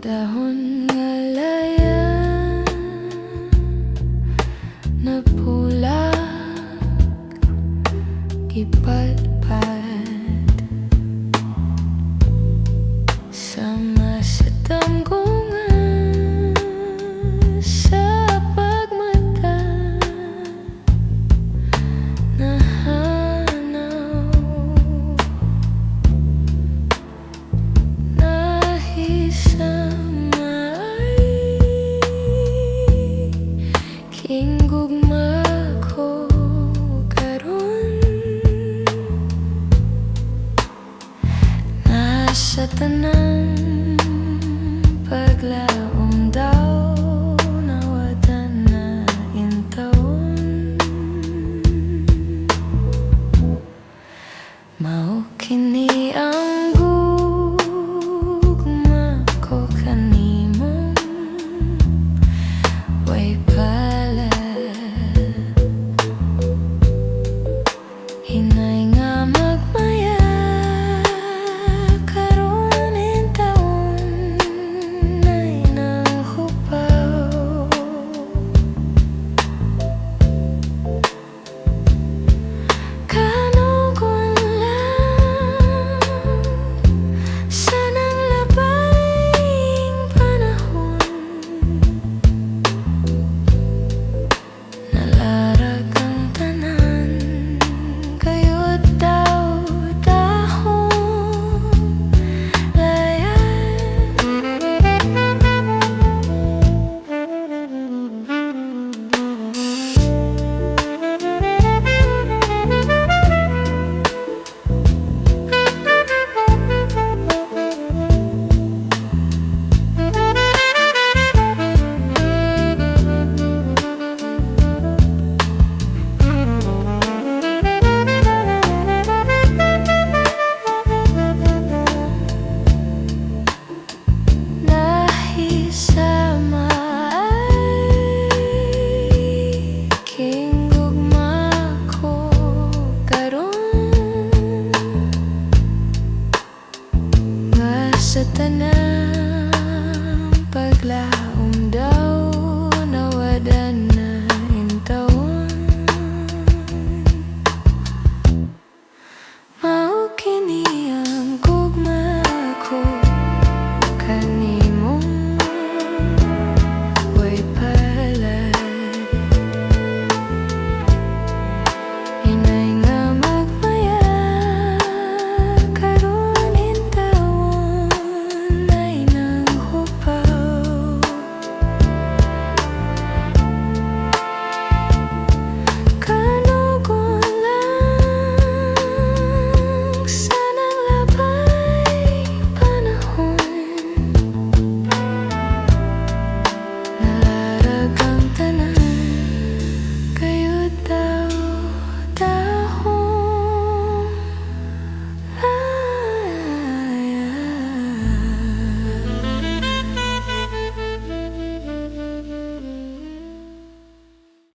Dahon nga laya napulak gipalpad sama sa damgungan sa pagmata nahanaw nahisama ay kinggugma ko karon nasa tanan paglaom daw nawatan na intawon mao kini ang gugma ko kanimong way pala hinay nga magmaya karon intawon nay nang hupaw kanugon lang sa nang labayng panahon nalarag ang tanan kayod daw dahon laya nahisama ay kinggugma ko karon nga sa tanan